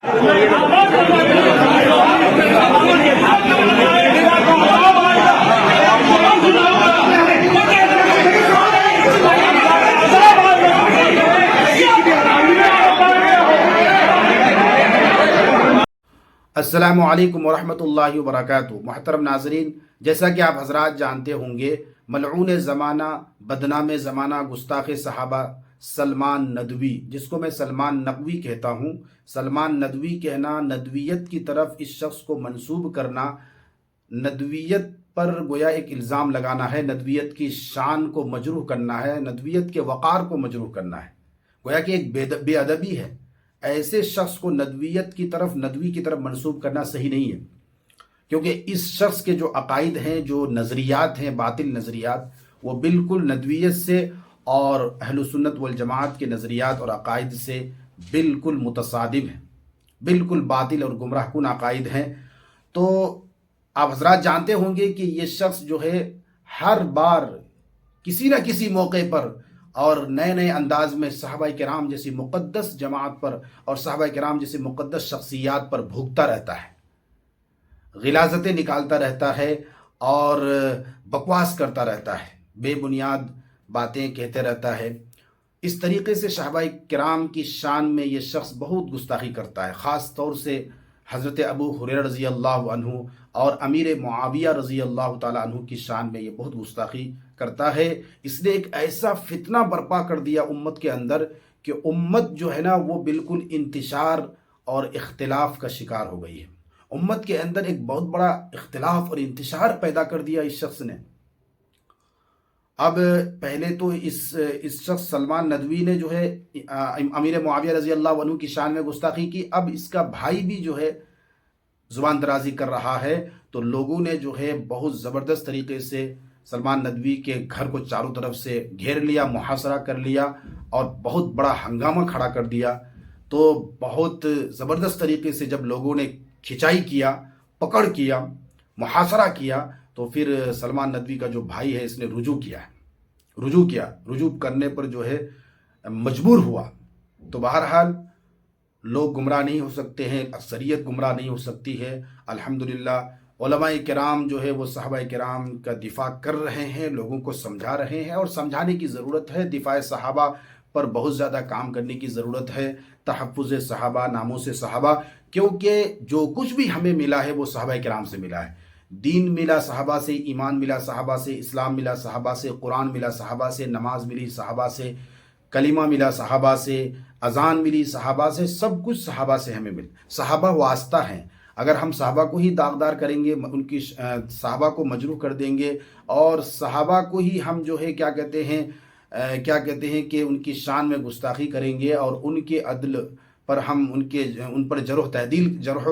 السلام علیکم ورحمۃ اللہ وبرکاتہ۔ محترم ناظرین، جیسا کہ آپ حضرات جانتے ہوں گے، ملعون زمانہ، بدنام زمانہ، گستاخ صحابہ سلمان ندوی، جس کو میں سلمان نقوی کہتا ہوں، سلمان ندوی کہنا، ندویت کی طرف اس شخص کو منسوب کرنا، ندویت پر گویا ایک الزام لگانا ہے، ندویت کی شان کو مجروح کرنا ہے، ندویت کے وقار کو مجروح کرنا ہے، گویا کہ ایک بے ادبی ہے۔ ایسے شخص کو ندویت کی طرف، ندوی کی طرف منسوب کرنا صحیح نہیں ہے، کیونکہ اس شخص کے جو عقائد ہیں، جو نظریات ہیں، باطل نظریات، وہ بالکل ندویت سے اور اہل سنت والجماعت کے نظریات اور عقائد سے بالکل متصادم ہیں، بالکل باطل اور گمراہ کن عقائد ہیں۔ تو آپ حضرات جانتے ہوں گے کہ یہ شخص جو ہے ہر بار کسی نہ کسی موقع پر اور نئے نئے انداز میں صحابہ کرام جیسی مقدس جماعت پر اور صحابہ کرام جیسی مقدس شخصیات پر بھوکتا رہتا ہے، غلاظتیں نکالتا رہتا ہے اور بکواس کرتا رہتا ہے، بے بنیاد باتیں کہتے رہتا ہے۔ اس طریقے سے صحابہ کرام کی شان میں یہ شخص بہت گستاخی کرتا ہے، خاص طور سے حضرت ابو ہریرہ رضی اللہ عنہ اور امیر معاویہ رضی اللہ تعالیٰ عنہ کی شان میں یہ بہت گستاخی کرتا ہے۔ اس نے ایک ایسا فتنہ برپا کر دیا امت کے اندر کہ امت جو ہے نا وہ بالکل انتشار اور اختلاف کا شکار ہو گئی ہے۔ امت کے اندر ایک بہت بڑا اختلاف اور انتشار پیدا کر دیا اس شخص نے۔ اب پہلے تو اس شخص سلمان ندوی نے جو ہے امیر معاویہ رضی اللہ عنہ کی شان میں گستاخی کی، اب اس کا بھائی بھی جو ہے زبان درازی کر رہا ہے، تو لوگوں نے جو ہے بہت زبردست طریقے سے سلمان ندوی کے گھر کو چاروں طرف سے گھیر لیا، محاصرہ کر لیا اور بہت بڑا ہنگامہ کھڑا کر دیا۔ تو بہت زبردست طریقے سے جب لوگوں نے کھچائی کیا، پکڑ کیا، محاصرہ کیا، تو پھر سلمان ندوی کا جو بھائی ہے اس نے رجوع کرنے پر جو ہے مجبور ہوا۔ تو بہرحال لوگ گمراہ نہیں ہو سکتے ہیں، اکثریت گمراہ نہیں ہو سکتی ہے۔ الحمدللہ علماء کرام جو ہے وہ صحابہ کرام کا دفاع کر رہے ہیں، لوگوں کو سمجھا رہے ہیں، اور سمجھانے کی ضرورت ہے۔ دفاع صحابہ پر بہت زیادہ کام کرنے کی ضرورت ہے، تحفظ صحابہ، ناموس صحابہ، کیونکہ جو کچھ بھی ہمیں ملا ہے وہ صحابہ کرام سے ملا ہے۔ دین ملا صحابہ سے، ایمان ملا صحابہ سے، اسلام ملا صحابہ سے، قرآن ملا صحابہ سے، نماز ملی صحابہ سے، کلمہ ملا صحابہ سے، اذان ملی صحابہ سے، سب کچھ صحابہ سے ہمیں مل۔ صحابہ واسطہ ہیں، اگر ہم صحابہ کو ہی داغدار کریں گے، ان کی صحابہ کو مجروح کر دیں گے اور صحابہ کو ہی ہم جو ہے کیا کہتے ہیں کہ ان کی شان میں گستاخی کریں گے اور ان کے عدل پر ہم ان پر جرح و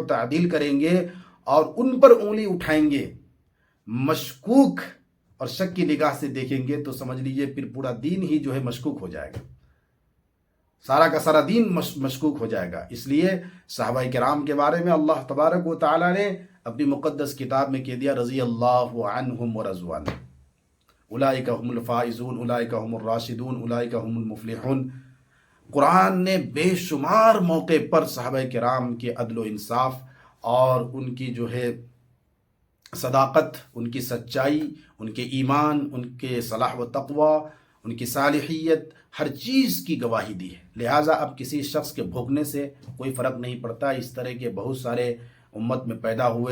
تعدیل کریں گے اور ان پر انگلی اٹھائیں گے، مشکوک اور شک کی نگاہ سے دیکھیں گے، تو سمجھ لیجئے پھر پورا دین ہی جو ہے مشکوک ہو جائے گا، سارا کا سارا دین مشکوک ہو جائے گا۔ اس لیے صحابہ کرام کے بارے میں اللہ تبارک و تعالی نے اپنی مقدس کتاب میں کہہ دیا، رضی اللہ عنہم ورضوا عنہ، اولئک هم الفائزون، اولئک هم الراشدون، اولئک هم المفلحون۔ قرآن نے بے شمار موقع پر صحابہ کرام کے عدل و انصاف اور ان کی جو ہے صداقت، ان کی سچائی، ان کے ایمان، ان کے صلاح و تقوی، ان کی صالحیت، ہر چیز کی گواہی دی ہے۔ لہٰذا اب کسی شخص کے بھوکنے سے کوئی فرق نہیں پڑتا۔ اس طرح کے بہت سارے امت میں پیدا ہوئے